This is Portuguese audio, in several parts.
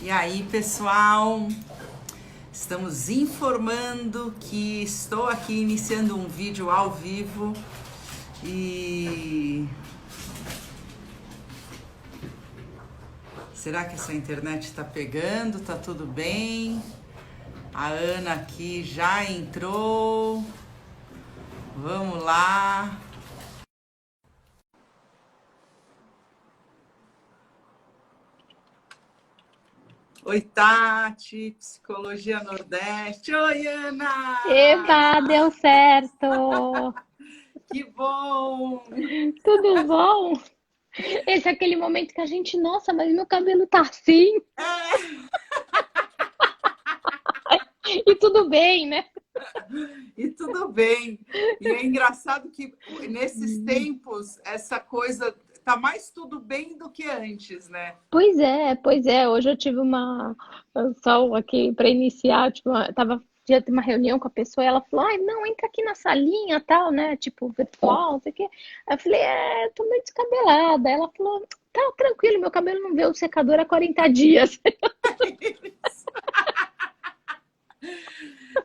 E aí, pessoal, estamos informando que estou aqui iniciando um vídeo ao vivo e será que essa internet está pegando? Tá tudo bem? A Ana aqui já entrou. Vamos lá. Oi, Tati, Psicologia Nordeste. Oi, Ana! Eba, deu certo! Que bom! Tudo bom? Esse é aquele momento que a gente, nossa, mas meu cabelo tá assim e tudo bem, né? E tudo bem. E é engraçado que nesses tempos essa coisa tá mais tudo bem do que antes, né? Pois é. Hoje eu tive uma só aqui para iniciar, tipo, ia ter uma reunião com a pessoa e ela falou: "Ai, não, entra aqui na salinha, tal, né? Tipo, virtual, não sei o quê". Aí eu falei: "É, eu tô meio descabelada". Ela falou: "Tá tranquilo, meu cabelo não vê o secador há 40 dias".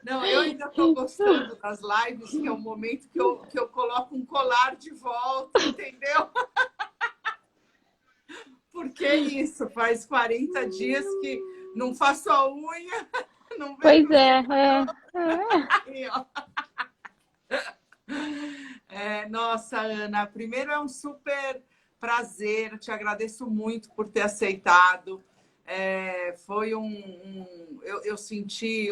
Não, eu ainda estou gostando das lives, que é o momento que eu coloco um colar de volta, entendeu? Porque é isso, faz 40 dias que não faço a unha, não vejo Pois o é, secador. é. Aí, ó. Nossa, Ana, primeiro é um super prazer, eu te agradeço muito por ter aceitado. Foi eu senti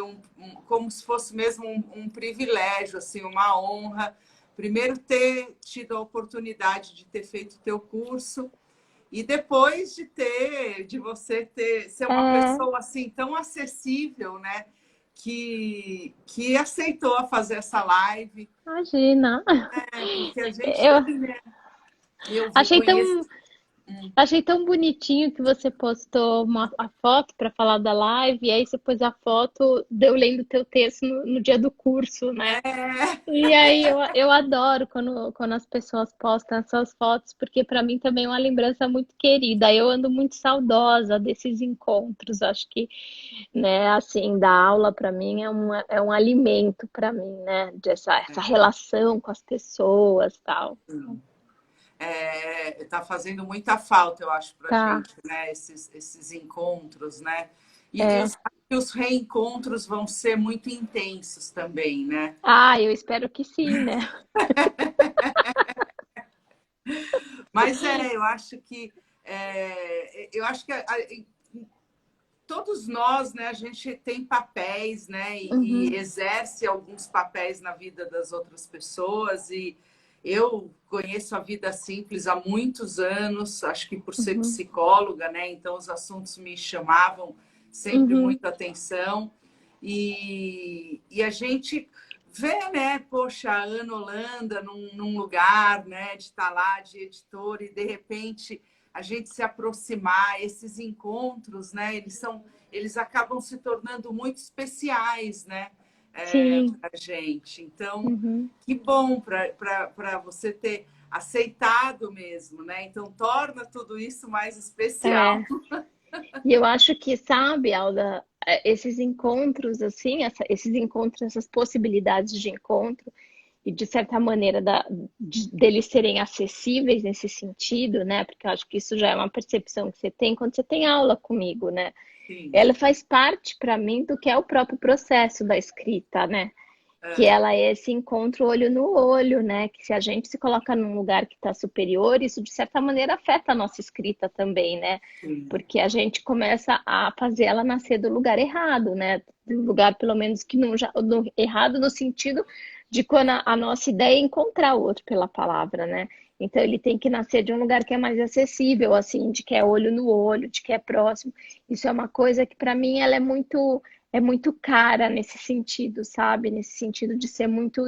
como se fosse mesmo um privilégio, assim, uma honra. Primeiro ter tido a oportunidade de ter feito o teu curso e depois de você ser uma É, pessoa assim tão acessível, né? Que aceitou fazer essa live. imagina. Porque a gente Eu tem, né? Eu achei conheço. tão, achei tão bonitinho que você postou a foto para falar da live, e aí você pôs a foto de eu lendo teu texto no dia do curso, né? É, E aí eu adoro quando as pessoas postam essas fotos, porque para mim também é uma lembrança muito querida. Eu ando muito saudosa desses encontros. Acho que, né, assim, da aula para mim é um alimento para mim, né? Essa relação com as pessoas, tal. tá fazendo muita falta, eu acho, pra Tá. gente, né? Esses encontros, né? E É. os reencontros vão ser muito intensos também, né? Ah, eu espero que sim, né? Mas eu acho que todos nós, né, a gente tem papéis, né, e Uhum, exerce alguns papéis na vida das outras pessoas. E eu conheço a vida simples há muitos anos, acho que por ser uhum, psicóloga, né, então os assuntos me chamavam sempre uhum. muita atenção. E a gente vê, né, poxa, a Ana Holanda num lugar, né, de estar lá de editor e de repente a gente se aproximar, esses encontros, né? Eles acabam se tornando muito especiais, né? Sim. Para a gente. Então, Uhum. que bom para você ter aceitado mesmo, né? Então, torna tudo isso mais especial. É. E eu acho que, sabe, Alda, esses encontros, assim, esses encontros, essas possibilidades de encontro, e de certa maneira deles serem acessíveis nesse sentido, né? Porque eu acho que isso já é uma percepção que você tem quando você tem aula comigo, né? Sim. Ela faz parte para mim do que é o próprio processo da escrita, né? Que ela é esse encontro olho no olho, né? Que se a gente se coloca num lugar que está superior, isso de certa maneira afeta a nossa escrita também, né? Sim. Porque a gente começa a fazer ela nascer do lugar errado, né? Do lugar, pelo menos, que não já, errado no sentido de quando a nossa ideia é encontrar o outro pela palavra, né? Então ele tem que nascer de um lugar que é mais acessível, assim, de que é olho no olho, de que é próximo. Isso é uma coisa que para mim ela é muito cara nesse sentido, sabe? Nesse sentido de ser muito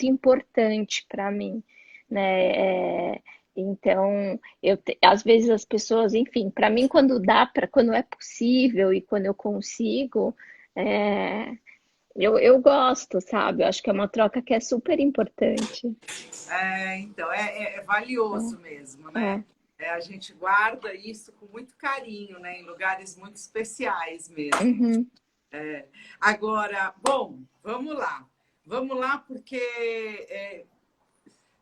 importante para mim, né? Então, às vezes as pessoas, enfim, para mim quando é possível e quando eu consigo, é, eu gosto, sabe? Eu acho que é uma troca que é super importante. Então, é valioso mesmo, É, né? é. A gente guarda isso com muito carinho, né? Em lugares muito especiais mesmo. Uhum, Agora, bom, vamos lá. Vamos lá, porque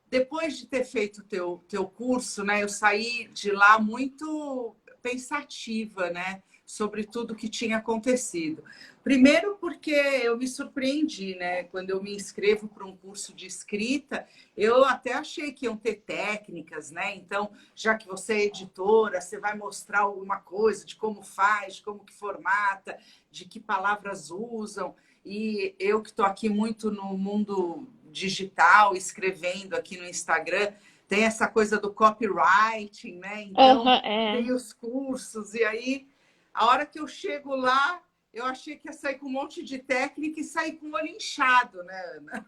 depois de ter feito o teu curso, né, eu saí de lá muito pensativa, né, sobre tudo que tinha acontecido. Primeiro porque eu me surpreendi, né, quando eu me inscrevo para um curso de escrita, eu até achei que iam ter técnicas, né? Então, já que você é editora, você vai mostrar alguma coisa de como faz, de como que formata, de que palavras usam. E eu que estou aqui muito no mundo digital, escrevendo aqui no Instagram, tem essa coisa do copywriting, né? Então, aham, é. tem os cursos, e aí, a hora que eu chego lá, eu achei que ia sair com um monte de técnica e sair com o olho inchado, né, Ana?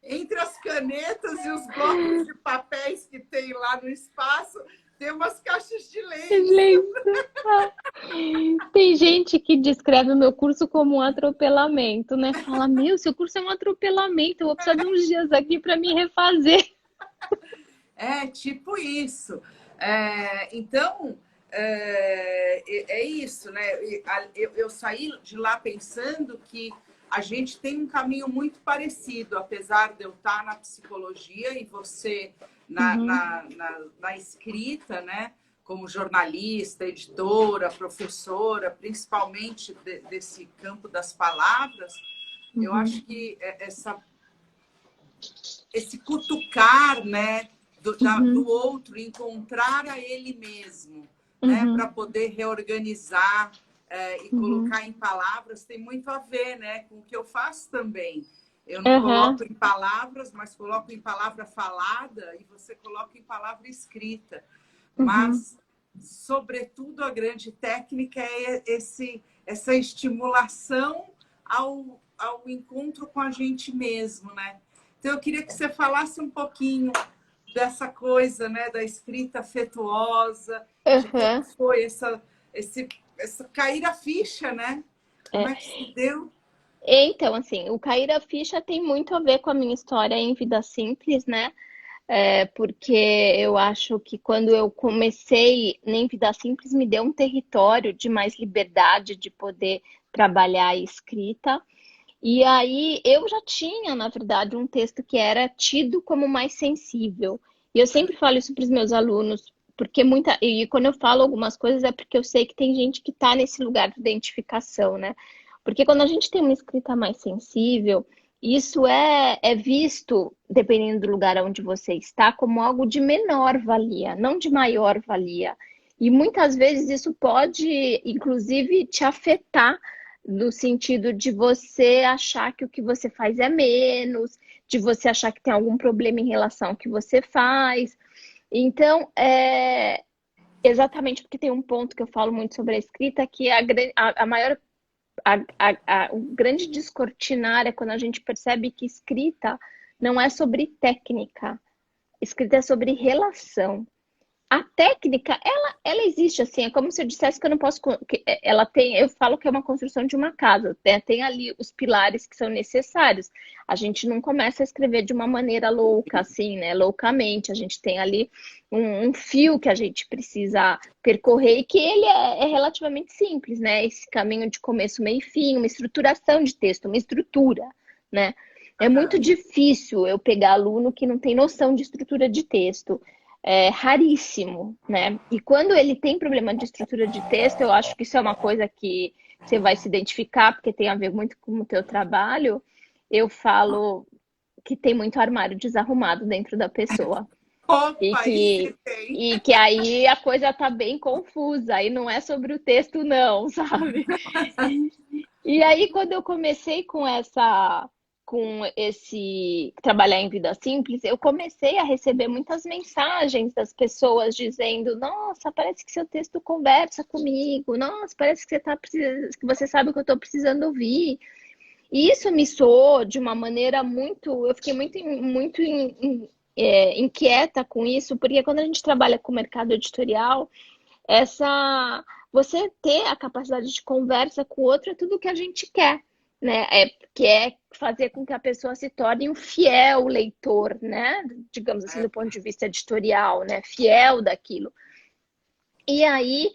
Entre as canetas e os blocos de papéis que tem lá no espaço, tem umas caixas de lenço. Silêncio. Ah. Tem gente que descreve o meu curso como um atropelamento, né? Fala, meu, seu curso é um atropelamento, eu vou precisar de uns dias aqui para me refazer. É tipo isso. Então, é isso, né? Eu saí de lá pensando que a gente tem um caminho muito parecido, apesar de eu estar na psicologia e você Uhum, na escrita, né? Como jornalista, editora, professora, principalmente desse campo das palavras, eu uhum, acho que esse cutucar, né, do uhum, outro, encontrar a ele mesmo, né, para uhum, poder reorganizar e uhum. colocar em palavras, tem muito a ver, né, com o que eu faço também. Eu não Aham, coloco em palavras, mas coloco em palavra falada e você coloca em palavra escrita. uhum, Mas, sobretudo, a grande técnica é essa estimulação ao encontro com a gente mesmo, né? Então, eu queria que você falasse um pouquinho dessa coisa, né, da escrita afetuosa, de como aham. foi essa cair a ficha, né? Como É. é que se deu? Então, assim, o Cair a Ficha tem muito a ver com a minha história em Vida Simples, né? Porque eu acho que quando eu comecei em Vida Simples, me deu um território de mais liberdade de poder trabalhar a escrita. E aí eu já tinha, na verdade, um texto que era tido como mais sensível. E eu sempre falo isso para os meus alunos, porque e quando eu falo algumas coisas é porque eu sei que tem gente que está nesse lugar de identificação, né? Porque quando a gente tem uma escrita mais sensível, isso é visto, dependendo do lugar onde você está, como algo de menor valia, não de maior valia. E muitas vezes isso pode, inclusive, te afetar no sentido de você achar que o que você faz é menos, de você achar que tem algum problema em relação ao que você faz. Então, exatamente porque tem um ponto que eu falo muito sobre a escrita, que a maior, o grande descortinar é quando a gente percebe que escrita não é sobre técnica, escrita é sobre relação. A técnica, ela existe assim, é como se eu dissesse que eu não posso. Ela tem, eu falo que é uma construção de uma casa, né? Tem ali os pilares que são necessários. A gente não começa a escrever de uma maneira louca, assim, né? Loucamente. A gente tem ali um fio que a gente precisa percorrer e que ele é relativamente simples, né? Esse caminho de começo, meio e fim, uma estruturação de texto, uma estrutura, né? É muito Aham. difícil eu pegar aluno que não tem noção de estrutura de texto, é raríssimo, né? E quando ele tem problema de estrutura de texto, eu acho que isso é uma coisa que você vai se identificar, porque tem a ver muito com o teu trabalho. Eu falo que tem muito armário desarrumado dentro da pessoa. E Opa, aí você que, tem. e que aí a coisa tá bem confusa, aí não é sobre o texto, não, sabe? E aí, quando eu comecei com esse trabalhar em vida simples, eu comecei a receber muitas mensagens das pessoas dizendo: Nossa, parece que seu texto conversa comigo. Nossa, parece que que você sabe o que eu estou precisando ouvir. E isso me soou de uma maneira muito, eu fiquei inquieta com isso, porque quando a gente trabalha com o mercado editorial, essa você ter a capacidade de conversa com o outro é tudo que a gente quer, né? Que é fazer com que a pessoa se torne um fiel leitor, né? Digamos assim, do ponto de vista editorial, né? Fiel daquilo. E aí,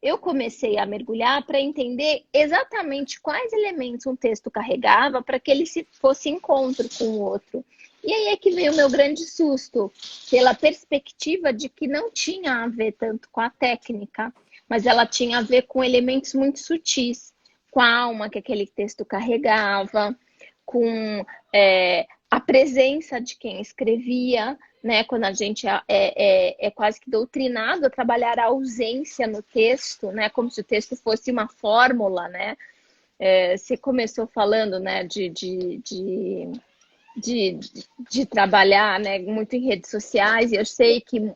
eu comecei a mergulhar para entender exatamente quais elementos um texto carregava para que ele fosse encontro com o outro. E aí é que veio o meu grande susto, pela perspectiva de que não tinha a ver tanto com a técnica, mas ela tinha a ver com elementos muito sutis, com a alma que aquele texto carregava, com a presença de quem escrevia, né? Quando a gente é quase que doutrinado a trabalhar a ausência no texto, né? Como se o texto fosse uma fórmula, né? Você começou falando, né, de trabalhar, né, muito em redes sociais, e eu sei que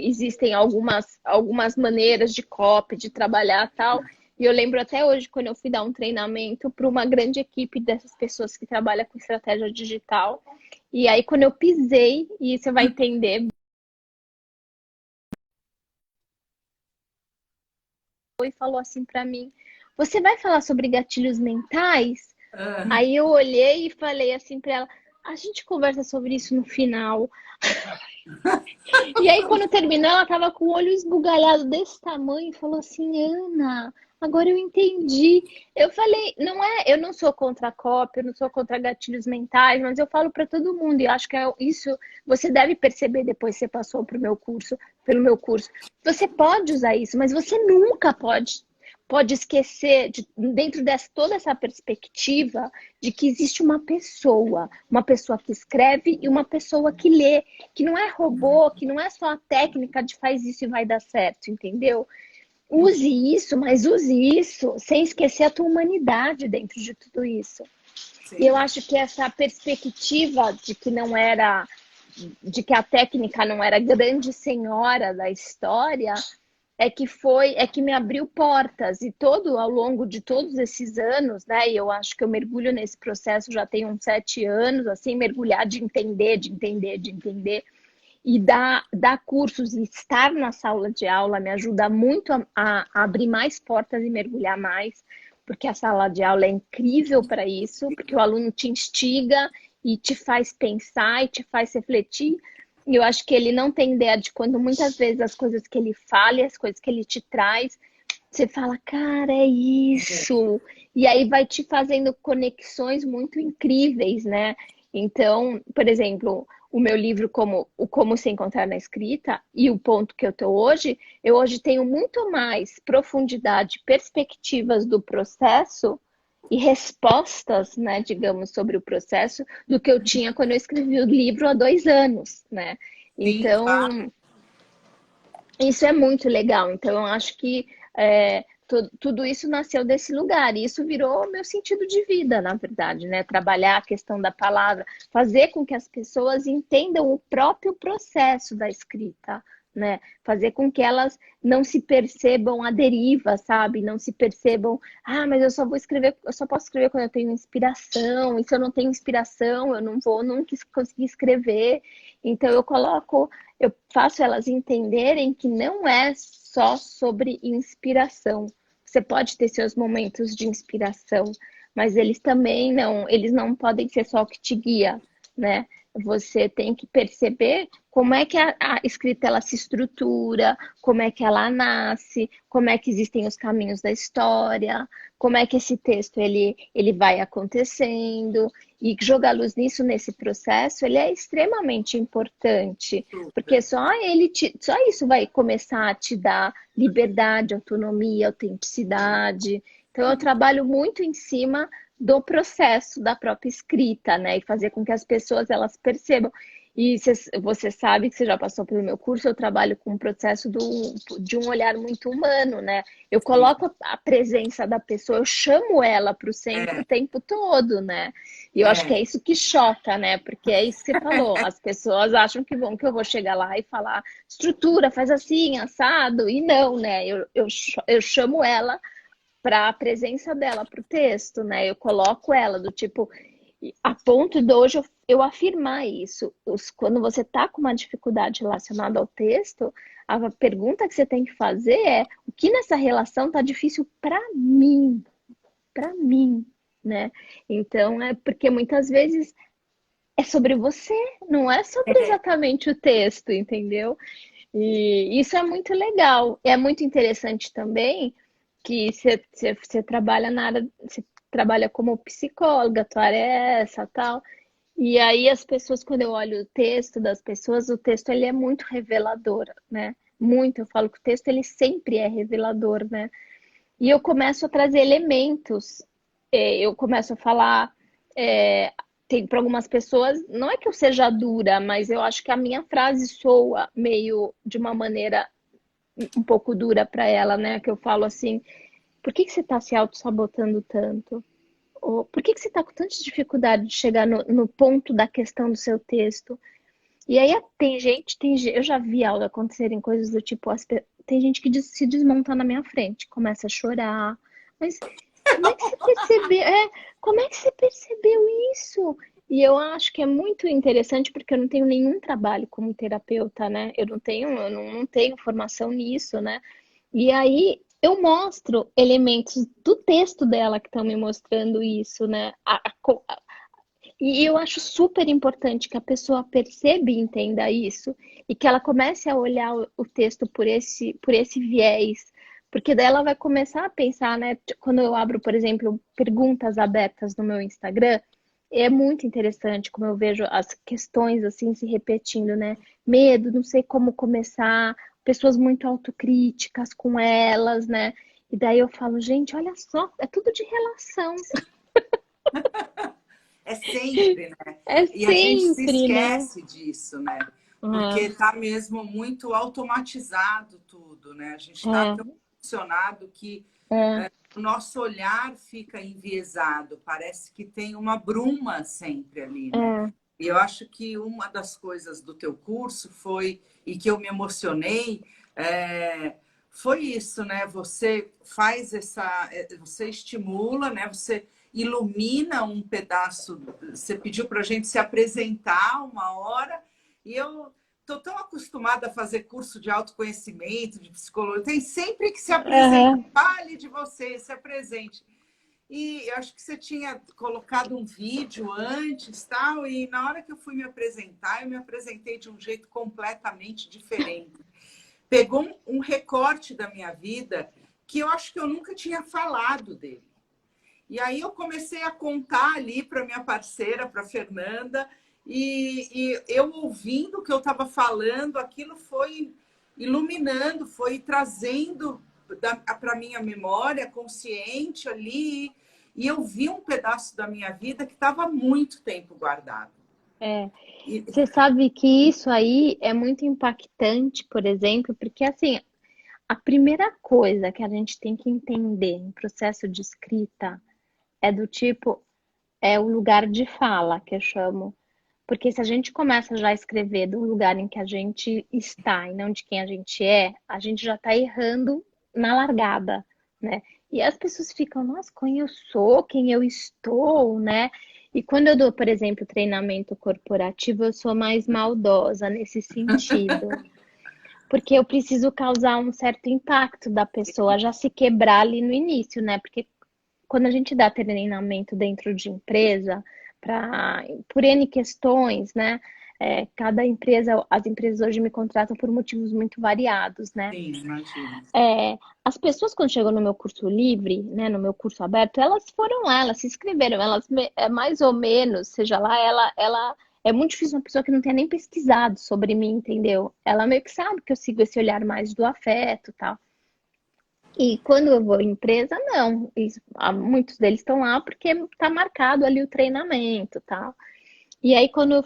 existem algumas maneiras de copy, de trabalhar tal. E eu lembro até hoje, quando eu fui dar um treinamento para uma grande equipe dessas pessoas que trabalham com estratégia digital. E aí, quando eu pisei, e você vai entender, e falou assim para mim: você vai falar sobre gatilhos mentais? Aí eu olhei e falei assim para ela: a gente conversa sobre isso no final. E aí, quando terminou, ela tava com o olho esbugalhado desse tamanho e falou assim: Ana, agora eu entendi. Eu falei, eu não sou contra a cópia, eu não sou contra gatilhos mentais, mas eu falo para todo mundo, e acho que isso você deve perceber depois que você passou pelo meu curso. Você pode usar isso, mas você nunca pode esquecer, dentro dessa toda essa perspectiva, de que existe uma pessoa que escreve e uma pessoa que lê, que não é robô, que não é só a técnica de faz isso e vai dar certo, entendeu? Use isso, mas use isso sem esquecer a tua humanidade dentro de tudo isso. Sim. E eu acho que essa perspectiva de que a técnica não era grande senhora da história, é que me abriu portas, e ao longo de todos esses anos, né, e eu acho que eu mergulho nesse processo já tem uns 7 anos, assim, mergulhar de entender, e dar cursos e estar na sala de aula me ajuda muito a abrir mais portas e mergulhar mais, porque a sala de aula é incrível para isso, porque o aluno te instiga e te faz pensar e te faz refletir. E eu acho que ele não tem ideia de quando muitas vezes as coisas que ele fala e as coisas que ele te traz, você fala, cara, é isso. E aí vai te fazendo conexões muito incríveis, né? Então, por exemplo, o meu livro Como Se Encontrar na Escrita e o ponto que eu hoje tenho muito mais profundidade, perspectivas do processo e respostas, né, digamos, sobre o processo do que eu tinha quando eu escrevi o livro há 2 anos, né? Então, isso é muito legal. Então, eu acho que tudo isso nasceu desse lugar, e isso virou meu sentido de vida, na verdade, né? Trabalhar a questão da palavra, fazer com que as pessoas entendam o próprio processo da escrita, né? Fazer com que elas não se percebam à deriva, sabe? Não se percebam, mas eu só posso escrever quando eu tenho inspiração, e se eu não tenho inspiração, eu não vou nunca conseguir escrever. Então eu faço elas entenderem que não é só sobre inspiração. Você pode ter seus momentos de inspiração, mas eles não podem ser só o que te guia, né? Você tem que perceber como é que a escrita ela se estrutura, como é que ela nasce, como é que existem os caminhos da história, como é que esse texto ele vai acontecendo, e jogar luz nisso, nesse processo, ele é extremamente importante, porque só isso vai começar a te dar liberdade, autonomia, autenticidade. Então eu trabalho muito em cima do processo da própria escrita, né? E fazer com que as pessoas elas percebam. E você sabe que você já passou pelo meu curso, eu trabalho com o processo de um olhar muito humano, né? Eu coloco a presença da pessoa, eu chamo ela para o centro o tempo todo, né? E eu acho que é isso que choca, né? Porque é isso que você falou, as pessoas acham que eu vou chegar lá e falar estrutura, faz assim, assado, e não, né? Eu chamo ela para a presença dela para o texto, né? Eu coloco ela do tipo, a ponto de hoje eu afirmar isso. Quando você está com uma dificuldade relacionada ao texto, a pergunta que você tem que fazer é: o que nessa relação está difícil para mim? Para mim. né? Então, é porque muitas vezes é sobre você, não é sobre É, exatamente o texto, entendeu? E isso é muito legal. É muito interessante também que você trabalha na área, você trabalha como psicóloga, tua área é essa, tal. E aí as pessoas, quando eu olho o texto das pessoas, o texto ele é muito revelador, né? Muito, eu falo que o texto ele sempre é revelador, né? E eu começo a trazer elementos, eu começo a falar, é, tem para algumas pessoas, não é que eu seja dura, mas eu acho que a minha frase soa meio de uma maneira um pouco dura para ela, né? Que eu falo assim, por que que você está se auto-sabotando tanto? Ou por que que você está com tanta dificuldade de chegar no ponto da questão do seu texto? E aí eu já vi aula acontecerem coisas do tipo, tem gente que se desmonta na minha frente, começa a chorar. Mas como é que você percebeu? Como é que você percebeu isso? E eu acho que é muito interessante porque eu não tenho nenhum trabalho como terapeuta, né? Eu não tenho formação nisso, né? E aí eu mostro elementos do texto dela que estão me mostrando isso, né? E eu acho super importante que a pessoa perceba e entenda isso e que ela comece a olhar o texto por esse viés, porque daí ela vai começar a pensar, né? Quando eu abro, por exemplo, perguntas abertas no meu Instagram, é muito interessante como eu vejo as questões assim se repetindo, né? Medo, não sei como começar, pessoas muito autocríticas com elas, né? E daí eu falo, gente, olha só, é tudo de relação. é sempre, né? É E a gente se sempre, né? esquece disso, né? Porque É. está mesmo muito automatizado tudo, né? A gente está tão É, funcionado que é, o nosso olhar fica enviesado, parece que tem uma bruma sempre ali, né? é, E eu acho que uma das coisas do teu curso foi, e que eu me emocionei, foi isso, né? Você faz você estimula, né? Você ilumina um pedaço, você pediu para a gente se apresentar uma hora, e eu estou tão acostumada a fazer curso de autoconhecimento, de psicologia, tem sempre que se apresentar, aham, fale de você, se apresente. E eu acho que você tinha colocado um vídeo antes, tal, e na hora que eu fui me apresentar, eu me apresentei de um jeito completamente diferente. Pegou um recorte da minha vida que eu acho que eu nunca tinha falado dele. E aí eu comecei a contar ali para minha parceira, para Fernanda, e eu ouvindo o que eu estava falando, aquilo foi iluminando, foi trazendo para a minha memória consciente ali, e eu vi um pedaço da minha vida que estava há muito tempo guardado. é. E, Você sabe que isso aí é muito impactante, por exemplo, porque assim, a primeira coisa que a gente tem que entender no processo de escrita é do tipo, é o lugar de fala, que eu chamo. Porque se a gente começa já a escrever do lugar em que a gente está e não de quem a gente é, a gente já está errando na largada, né? E as pessoas ficam, nossa, quem eu sou, quem eu estou, né? E quando eu dou, por exemplo, treinamento corporativo, eu sou mais maldosa nesse sentido, porque eu preciso causar um certo impacto da pessoa já se quebrar ali no início, né? Porque quando a gente dá treinamento dentro de empresa, por N questões, né? Cada empresa, as empresas hoje me contratam por motivos muito variados, né? sim, imagino. As pessoas quando chegam no meu curso livre, né, no meu curso aberto, elas foram lá, elas se inscreveram, mais ou menos, seja lá, ela é muito difícil uma pessoa que não tenha nem pesquisado sobre mim, entendeu? Ela meio que sabe que eu sigo esse olhar mais do afeto, tal. E quando eu vou em empresa, não. Muitos deles estão lá porque está marcado ali o treinamento, tal. E aí quando eu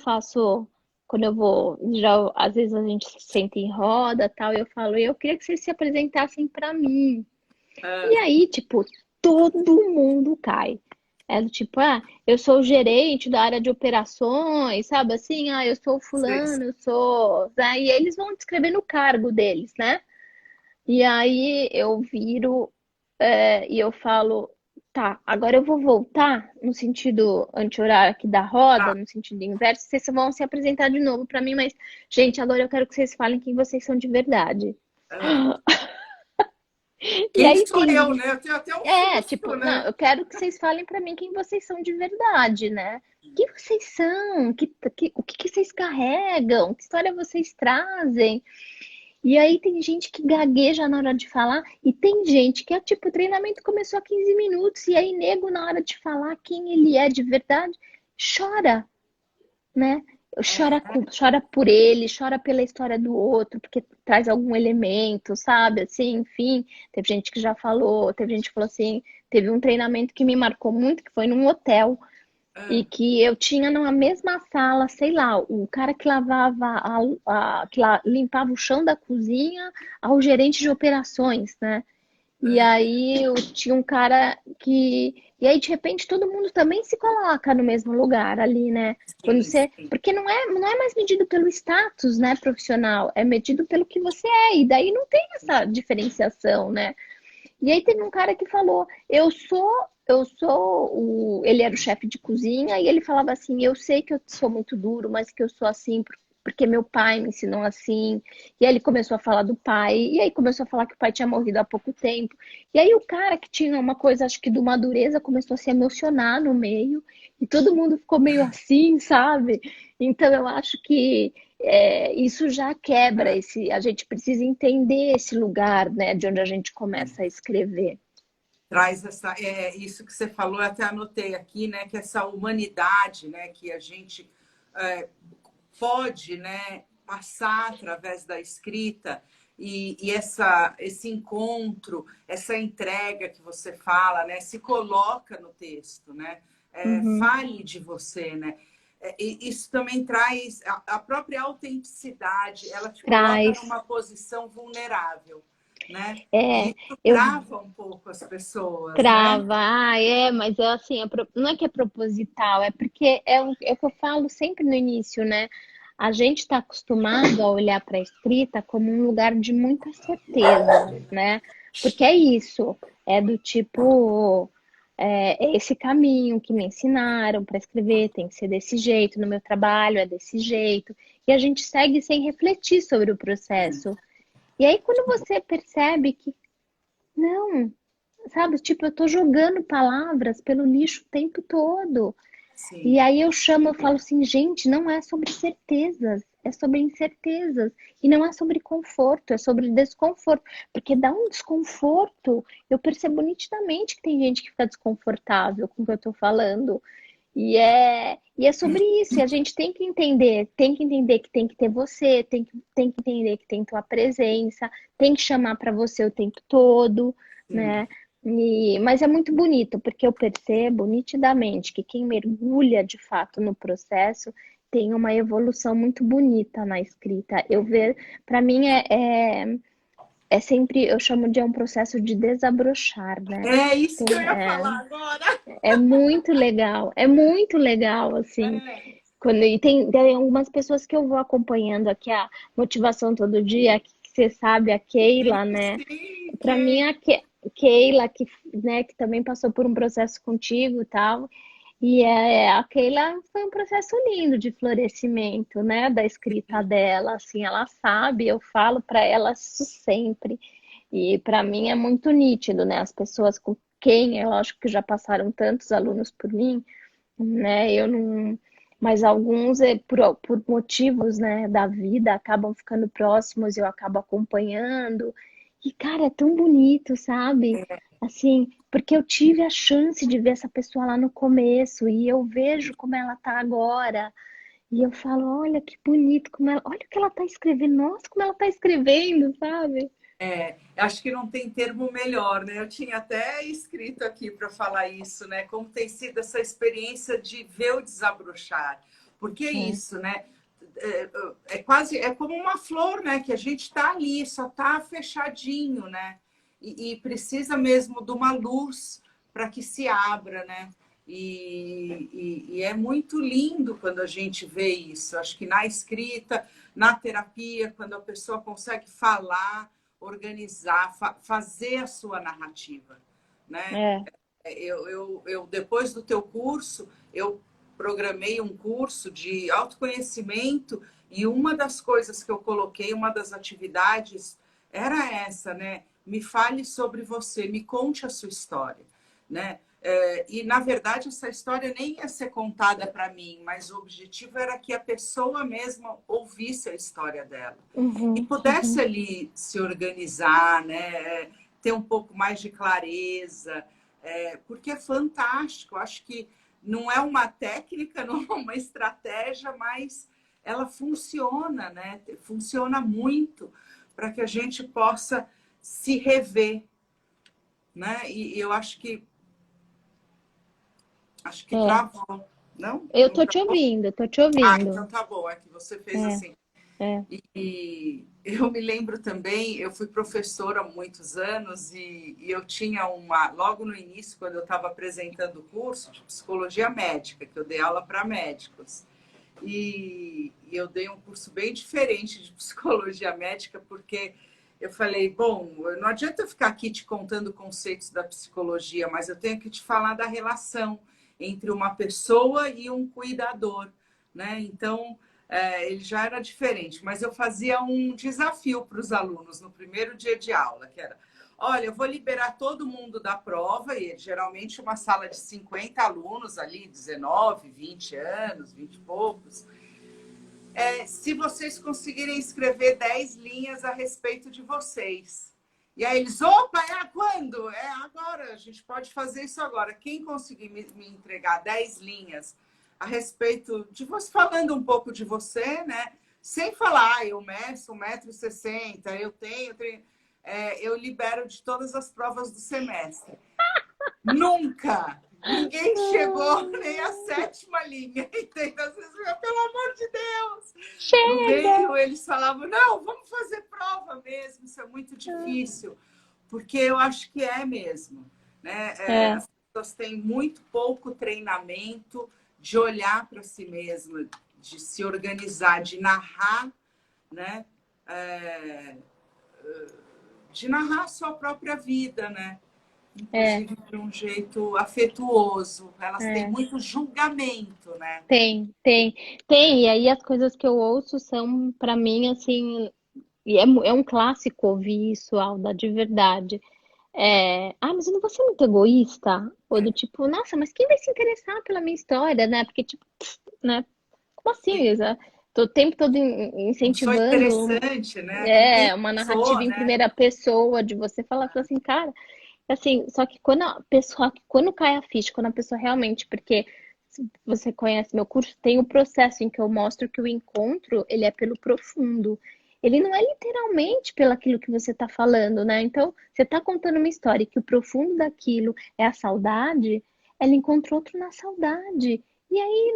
vou, já às vezes a gente se senta em roda, tal, e eu falo, eu queria que vocês se apresentassem para mim. E Ah, aí, tipo, todo mundo cai. É do tipo, eu sou o gerente da área de operações, sabe assim, eu sou o sei, fulano, eu sou. Aí eles vão descrevendo o cargo deles, né? E aí eu viro, e eu falo, tá, agora eu vou voltar no sentido anti-horário aqui da roda, tá. no sentido inverso, vocês vão se apresentar de novo pra mim, mas, gente, agora eu quero que vocês falem quem vocês são de verdade. Ah, E Quem aí sou tem eu, né? Eu tenho até um tipo, susto, não, né? eu quero que vocês falem pra mim quem vocês são de verdade, né? Quem vocês são? O que que vocês carregam? Que história vocês trazem? E aí tem gente que gagueja na hora de falar e tem gente que é tipo, o treinamento começou há 15 minutos e aí nego na hora de falar quem ele é de verdade, chora, né? Chora, É, chora por ele, chora pela história do outro, porque traz algum elemento, sabe? Assim, enfim, teve gente que já falou, teve gente que falou assim, teve um treinamento que me marcou muito, que foi num hotel, e é, que eu tinha na mesma sala, sei lá, o cara que lavava, limpava o chão da cozinha ao gerente de operações, né? E é. aí eu tinha um cara que. E aí, de repente, todo mundo também se coloca no mesmo lugar ali, né? Quando Sim, você. sim. Porque não é mais medido pelo status, né, profissional, é medido pelo que você é. E daí não tem essa diferenciação, né? E aí teve um cara que falou, ele era o chefe de cozinha e ele falava assim, eu sei que eu sou muito duro, mas que eu sou assim porque meu pai me ensinou assim. E aí ele começou a falar do pai, e aí começou a falar que o pai tinha morrido há pouco tempo. E aí o cara que tinha uma coisa, acho que de uma dureza, começou a se emocionar no meio, e todo mundo ficou meio assim, sabe? Então eu acho que isso já quebra esse. A gente precisa entender esse lugar, né, de onde a gente começa a escrever. Traz essa, isso que você falou, eu até anotei aqui, né? Que essa humanidade, né? Que a gente é, pode, né? Passar através da escrita e esse encontro, essa entrega que você fala, né? Se coloca no texto, né? Uhum. Fale de você, né? E isso também traz a própria autenticidade, ela te coloca Traz. numa posição vulnerável, né? E É, isso eu trava um pouco as pessoas, né? trava, mas é assim, não é que é proposital, é porque é o que eu falo sempre no início, né? A gente está acostumado a olhar para a escrita como um lugar de muita certeza, né? Porque é isso, é do tipo, é esse caminho que me ensinaram para escrever, tem que ser desse jeito, no meu trabalho é desse jeito, e a gente segue sem refletir sobre o processo. E aí, quando você percebe que não, sabe, tipo, eu tô jogando palavras pelo lixo o tempo todo. E Sim. aí eu chamo, eu falo assim, gente, não é sobre certezas, é sobre incertezas. E não é sobre conforto, é sobre desconforto. Porque dá um desconforto, eu percebo nitidamente que tem gente que fica desconfortável com o que eu tô falando. E é sobre isso, e a gente tem que entender que tem que ter você, tem que entender que tem tua presença, tem que chamar para você o tempo todo, Sim. né? Mas é muito bonito, porque eu percebo nitidamente que quem mergulha de fato no processo tem uma evolução muito bonita na escrita. Eu ver, para mim é sempre, eu chamo de um processo de desabrochar, né? É isso que eu Tem, ia falar agora. é muito legal, assim. É, E tem algumas pessoas que eu vou acompanhando aqui, a motivação todo dia, que você sabe, a sim, Keila, né? sim, Para mim, a Keila, que também passou por um processo contigo e tal. E a Keila foi um processo lindo de florescimento, né? Da escrita dela, assim, ela sabe, eu falo para ela isso sempre. E para mim é muito nítido, né? As pessoas com quem, é lógico que já passaram tantos alunos por mim, né? Eu não, mas alguns por motivos, né, da vida acabam ficando próximos, eu acabo acompanhando. E cara, é tão bonito, sabe? Assim, porque eu tive a chance de ver essa pessoa lá no começo e eu vejo como ela tá agora. E eu falo, olha que bonito, olha o que ela tá escrevendo, nossa, como ela tá escrevendo, sabe? acho que não tem termo melhor, né? Eu tinha até escrito aqui para falar isso, né? Como tem sido essa experiência de ver o desabrochar. Porque é É, isso, né? Quase, é como uma flor, né? Que a gente está ali, só está fechadinho, né? E precisa mesmo de uma luz para que se abra, né? E é muito lindo quando a gente vê isso. Acho que na escrita, na terapia, quando a pessoa consegue falar, organizar, fazer a sua narrativa, né? é, Depois do teu curso, eu programei um curso de autoconhecimento e uma das coisas que eu coloquei, uma das atividades era essa, né? me fale sobre você, me conte a sua história, né? E, na verdade, essa história nem ia ser contada para mim, mas o objetivo era que a pessoa mesma ouvisse a história dela e Uhum, pudesse uhum. ali se organizar, né? Ter um pouco mais de clareza, porque é fantástico. Acho que não é uma técnica, não é uma estratégia, mas ela funciona, né? Funciona muito para que a gente possa se rever, né? E eu acho que É, travou. Não? eu Não tô te travou? ouvindo, tô te Ah, ouvindo. então tá bom. É que você fez É, assim. é. E eu me lembro também, eu fui professora há muitos anos e eu tinha logo no início, quando eu estava apresentando o curso de psicologia médica, que eu dei aula para médicos. E eu dei um curso bem diferente de psicologia médica, porque eu falei, bom, não adianta eu ficar aqui te contando conceitos da psicologia, mas eu tenho que te falar da relação entre uma pessoa e um cuidador, né? Então, ele já era diferente, mas eu fazia um desafio para os alunos no primeiro dia de aula, que era, olha, eu vou liberar todo mundo da prova, e geralmente uma sala de 50 alunos ali, 19, 20 anos, 20 e poucos, se vocês conseguirem escrever 10 linhas a respeito de vocês. E aí eles, opa, quando? Agora, a gente pode fazer isso agora. Quem conseguir me entregar 10 linhas a respeito de você, falando um pouco de você, né? Sem falar, eu meço 1,60 m, eu libero de todas as provas do semestre. Nunca! Ninguém chegou nem à sétima linha, entendeu? Às vezes, pelo amor de Deus! No Chega! meio, eles falavam, não, vamos fazer prova mesmo, isso é muito difícil. Porque eu acho que é mesmo, né? É, As pessoas têm muito pouco treinamento de olhar para si mesma, de se organizar, de narrar, né? É, de narrar a sua própria vida, né? é, Inclusive de um jeito afetuoso. Elas têm é. muito julgamento, né? Tem, tem. E aí as coisas que eu ouço são, pra mim, assim, e é um clássico ouvir isso, Alda, de verdade. Mas eu não vou ser muito egoísta? Ou do É, tipo, nossa, mas quem vai se interessar pela minha história, né? Porque, tipo, né? Como assim, sim. Isa? Tô o tempo todo Não sou incentivando interessante, né? Com quem uma eu narrativa sou, em né? primeira pessoa de você falar assim, cara, assim, só que quando cai a ficha, quando a pessoa realmente, porque se você conhece meu curso, tem o processo em que eu mostro que o encontro, ele é pelo profundo. Ele não é literalmente pelo aquilo que você está falando, né? Então, você está contando uma história e que o profundo daquilo é a saudade, ela encontrou outro na saudade. E aí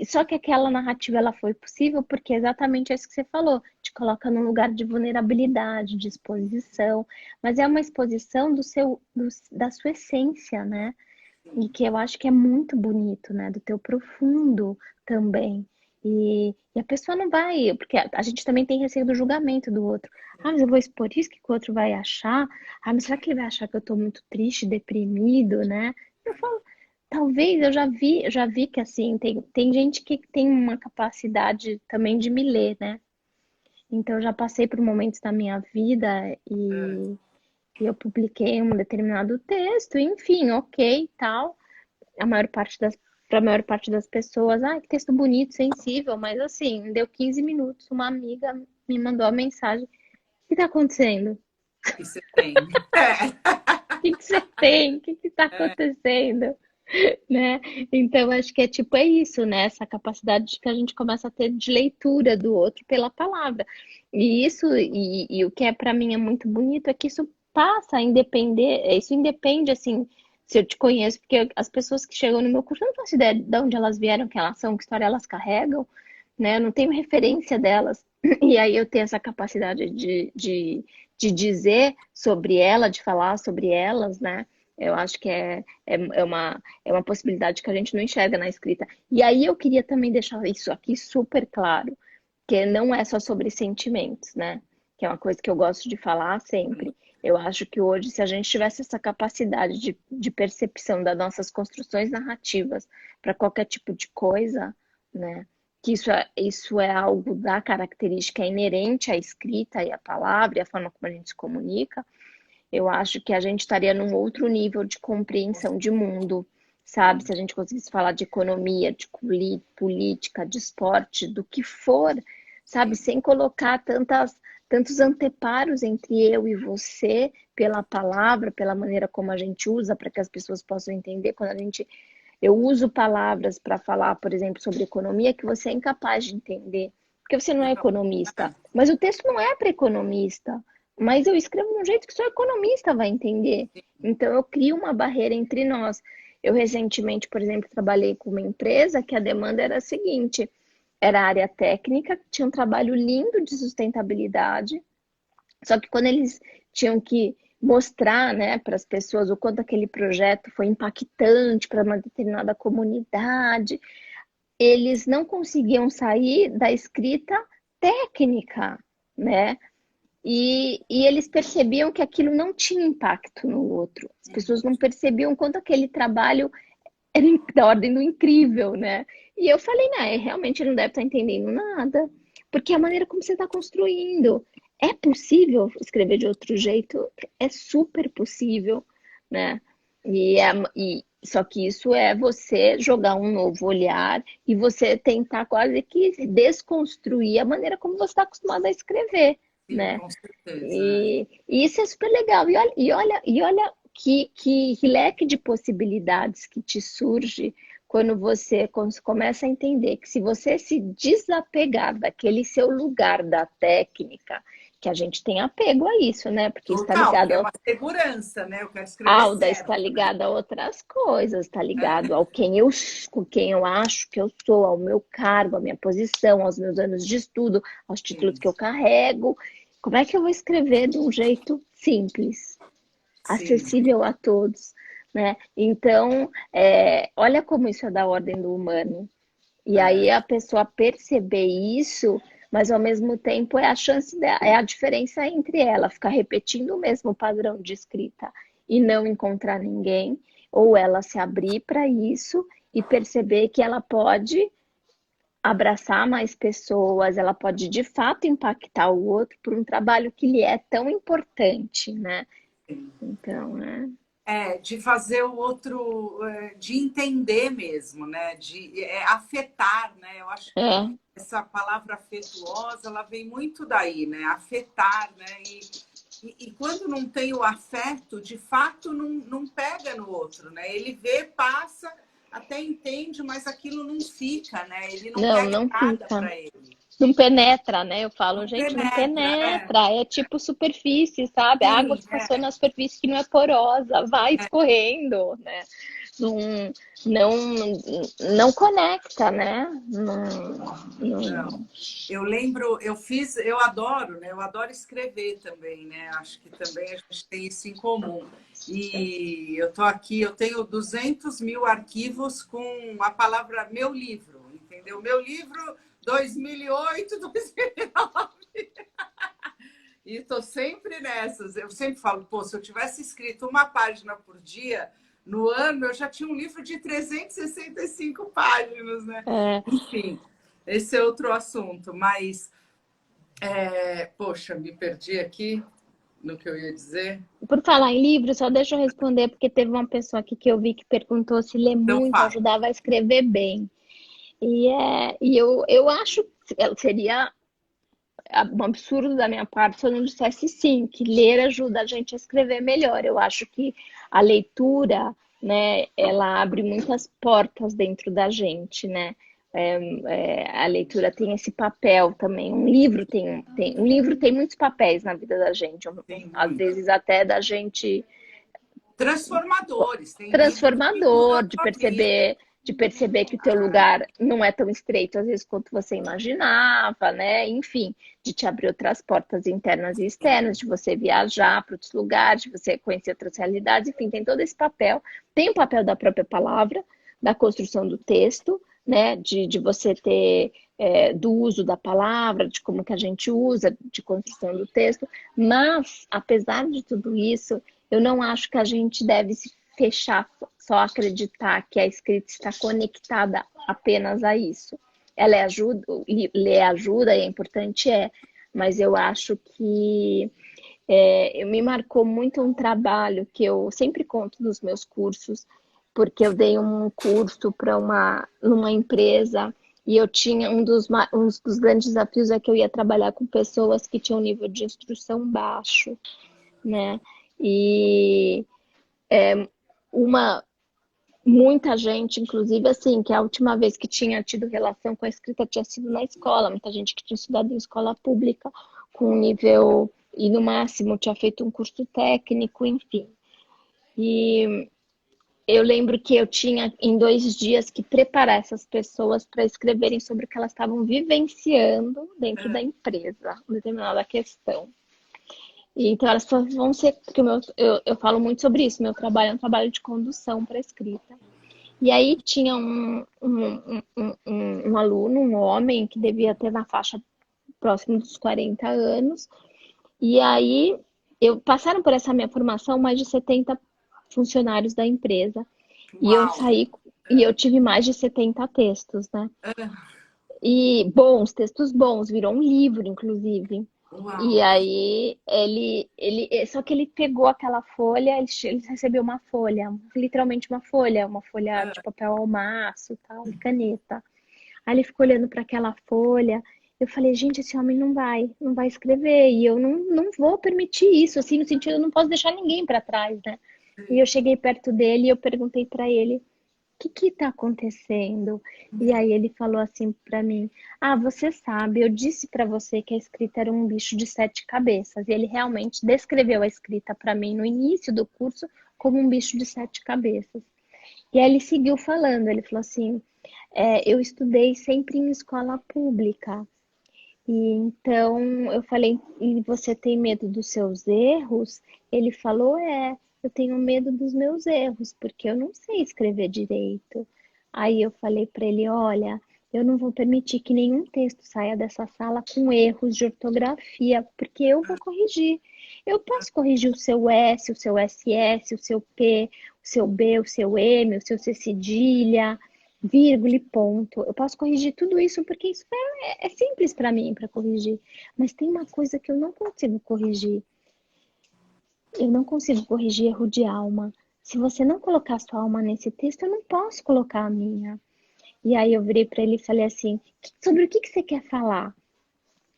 só que aquela narrativa ela foi possível porque é exatamente isso que você falou, te coloca num lugar de vulnerabilidade, de exposição, mas é uma exposição da sua essência, né? E que eu acho que é muito bonito, né? Do teu profundo também. E a pessoa não vai, porque a gente também tem receio do julgamento do outro. Mas eu vou expor isso, que o outro vai achar? Mas será que ele vai achar que eu tô muito triste, deprimido, né? Eu falo, talvez eu já vi que assim, tem gente que tem uma capacidade também de me ler, né? Então eu já passei por momentos da minha vida e eu publiquei um determinado texto, enfim, ok, tal. A maior parte para a maior parte das pessoas, que texto bonito, sensível, mas assim, deu 15 minutos, uma amiga me mandou a mensagem: o que tá acontecendo? Que você tem. O que que você tem? O que que tá acontecendo? Né? Então, acho que é isso, né? Essa capacidade que a gente começa a ter de leitura do outro pela palavra. E o que é para mim é muito bonito é que isso passa a independer, isso independe, assim, se eu te conheço, porque as pessoas que chegam no meu curso, eu não faço ideia de onde elas vieram, quem elas são, que história elas carregam, né? Eu não tenho referência delas. E aí eu tenho essa capacidade de dizer sobre ela, de falar sobre elas, né? Eu acho que é uma possibilidade que a gente não enxerga na escrita. E aí eu queria também deixar isso aqui super claro, que não é só sobre sentimentos, né? Que é uma coisa que eu gosto de falar sempre. Eu acho que hoje, se a gente tivesse essa capacidade de percepção das nossas construções narrativas para qualquer tipo de coisa, né? que isso é algo da característica inerente à escrita e à palavra e à forma como a gente se comunica, eu acho que a gente estaria num outro nível de compreensão de mundo, sabe? Se a gente conseguisse falar de economia, de política, de esporte, do que for, sabe? Sem colocar tantos anteparos entre eu e você, pela palavra, pela maneira como a gente usa, para que as pessoas possam entender. Eu uso palavras para falar, por exemplo, sobre economia que você é incapaz de entender, porque você não é economista. Mas o texto não é para economista. Mas eu escrevo de um jeito que só economista vai entender. Então eu crio uma barreira entre nós. Eu recentemente, por exemplo, trabalhei com uma empresa que a demanda era a seguinte: era a área técnica, tinha um trabalho lindo de sustentabilidade, só que quando eles tinham que mostrar, né, para as pessoas o quanto aquele projeto foi impactante para uma determinada comunidade, eles não conseguiam sair da escrita técnica, né? E eles percebiam que aquilo não tinha impacto no outro. As pessoas não percebiam quanto aquele trabalho era da ordem do incrível, né? E eu falei, não, realmente ele não deve estar entendendo nada, porque é a maneira como você está construindo. É possível escrever de outro jeito? É super possível, né? Só que isso é você jogar um novo olhar e você tentar quase que desconstruir a maneira como você está acostumado a escrever, Sim, né? com certeza. E isso é super legal. E olha que leque de possibilidades que te surge quando você começa a entender que se você se desapegar daquele seu lugar da técnica, que a gente tem apego a isso, né? Porque está Total, porque ligado é ao uma segurança, né? Eu quero escrever Alda, está certo, né? ligado a outras coisas, está ligado ao com quem eu acho que eu sou, ao meu cargo, à minha posição, aos meus anos de estudo, aos títulos Sim, que eu carrego. Como é que eu vou escrever de um jeito simples, sim. acessível a todos, né? Então, olha como isso é da ordem do humano. E aí a pessoa perceber isso, mas ao mesmo tempo é a diferença entre ela ficar repetindo o mesmo padrão de escrita e não encontrar ninguém, ou ela se abrir para isso e perceber que ela pode abraçar mais pessoas, ela pode de fato impactar o outro por um trabalho que lhe é tão importante, né? Então, né? De fazer o outro, de entender mesmo, né? De afetar, né? Eu acho que É, essa palavra afetuosa, ela vem muito daí, né? Afetar, né? E quando não tem o afeto, de fato, não pega no outro, né? Ele vê, passa, até entende, mas aquilo não fica, né? Ele não não, pega não nada fica. para ele. Não penetra, né? Eu falo, Não gente, não penetra, penetra. É tipo superfície, sabe? A água sim, que passou na superfície que não é porosa, vai escorrendo, né? Não, não conecta, né? não. Não... Eu lembro, eu adoro, né? Eu adoro escrever também, né? Acho que também a gente tem isso em comum. E eu tô aqui, eu tenho 200 mil arquivos com a palavra meu livro, entendeu? Meu livro 2008, 2009. E tô sempre nessas. Eu sempre falo, pô, se eu tivesse escrito uma página por dia, no ano eu já tinha um livro de 365 páginas, né? É. Enfim, esse é outro assunto, mas poxa, me perdi aqui no que eu ia dizer. Por falar em livro, só deixa eu responder, porque teve uma pessoa aqui que eu vi que perguntou se ler Então, muito fala. ajudava a escrever bem. E eu acho que seria um absurdo da minha parte se eu não dissesse sim, que ler ajuda a gente a escrever melhor. Eu acho que a leitura, né, ela abre muitas portas dentro da gente, né? A leitura tem esse papel também. Um livro tem muitos papéis na vida da gente, Tem às muito. vezes até da gente Transformadores. Tem livro que muda transformador, a tua vida. de perceber que o teu lugar não é tão estreito às vezes quanto você imaginava, né? Enfim, de te abrir outras portas internas e externas, de você viajar para outros lugares, de você conhecer outras realidades, enfim, tem todo esse papel. Tem o papel da própria palavra, da construção do texto, né? De você ter do uso da palavra, de como que a gente usa, de construção do texto, mas apesar de tudo isso, eu não acho que a gente deve se fechar, só acreditar que a escrita está conectada apenas a isso. ela é ajuda, ler ajuda, é importante, mas eu acho que me marcou muito um trabalho que eu sempre conto nos meus cursos, porque eu dei um curso para numa empresa e eu tinha um dos grandes desafios é que eu ia trabalhar com pessoas que tinham nível de instrução baixo, né? E uma muita gente, inclusive assim, que a última vez que tinha tido relação com a escrita tinha sido na escola, muita gente que tinha estudado em escola pública com um nível e no máximo tinha feito um curso técnico, enfim. E eu lembro que eu tinha em 2 dias que preparar essas pessoas para escreverem sobre o que elas estavam vivenciando dentro da empresa, determinada questão. E então elas só vão ser, porque eu falo muito sobre isso, meu trabalho é um trabalho de condução para escrita. E aí tinha um aluno, um homem, que devia ter na faixa próximo dos 40 anos. E aí passaram por essa minha formação mais de 70 funcionários da empresa. E eu Uau! saí e eu tive mais de 70 textos, né? E bons, textos bons, virou um livro, inclusive. E Uau! aí só que ele pegou aquela folha, ele recebeu uma folha, literalmente uma folha de papel ao maço, tal, e caneta. Aí ele ficou olhando para aquela folha. Eu falei, gente, esse homem não vai escrever e eu não vou permitir isso, assim, no sentido, eu não posso deixar ninguém para trás, né? E eu cheguei perto dele e eu perguntei para ele, o que está acontecendo? E aí ele falou assim para mim, você sabe, eu disse para você que a escrita era um bicho de 7 cabeças. E ele realmente descreveu a escrita para mim no início do curso como um bicho de 7 cabeças. E aí ele seguiu falando, ele falou assim, eu estudei sempre em escola pública. E então eu falei, e você tem medo dos seus erros? Ele falou, eu tenho medo dos meus erros, porque eu não sei escrever direito. Aí eu falei para ele, olha, eu não vou permitir que nenhum texto saia dessa sala com erros de ortografia, porque eu vou corrigir. Eu posso corrigir o seu S, o seu SS, o seu P, o seu B, o seu M, o seu C cedilha, vírgula e ponto. Eu posso corrigir tudo isso porque isso é simples para mim para corrigir. Mas tem uma coisa que eu não consigo corrigir. Eu não consigo corrigir erro de alma. Se você não colocar sua alma nesse texto, eu não posso colocar a minha. E aí eu virei para ele e falei assim, sobre o que você quer falar?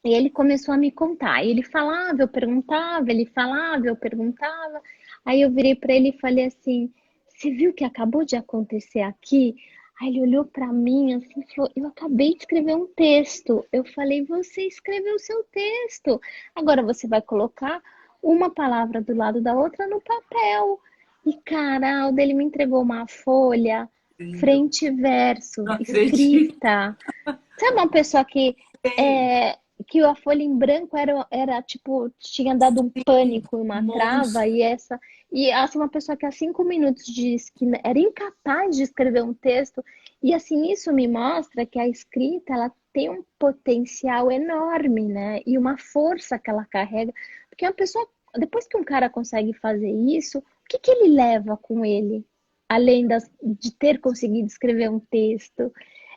E ele começou a me contar. E ele falava, eu perguntava, ele falava, eu perguntava. Aí eu virei para ele e falei assim, você viu o que acabou de acontecer aqui? Aí ele olhou para mim assim e falou, eu acabei de escrever um texto. Eu falei, você escreveu o seu texto. Agora você vai colocar uma palavra do lado da outra no papel. E cara, o dele me entregou uma folha, Incrível. frente e verso, Não acredito. escrita. Sabe uma pessoa Tem é, que a folha em branco era tipo, tinha dado um pânico, um uma trava, monstro. e assim, uma pessoa que há 5 minutos disse que era incapaz de escrever um texto, e assim, isso me mostra que a escrita, ela tem um potencial enorme, né? E uma força que ela carrega, porque uma pessoa, depois que um cara consegue fazer isso, o que que ele leva com ele? Além de ter conseguido escrever um texto,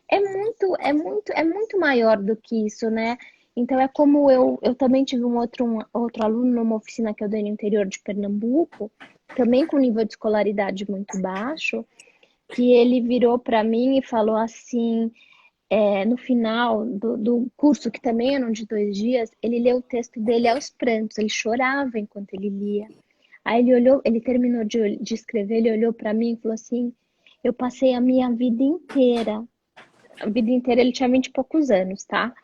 é muito maior do que isso, né? Então é como eu também tive um outro aluno numa oficina que eu dei no interior de Pernambuco, também com nível de escolaridade muito baixo, que ele virou para mim e falou assim, no final do curso, que também eram de 2 dias, ele leu o texto dele aos prantos, ele chorava enquanto ele lia. Aí ele olhou, ele terminou de escrever, ele olhou para mim e falou assim, eu passei a vida inteira ele tinha 20 e poucos anos, tá?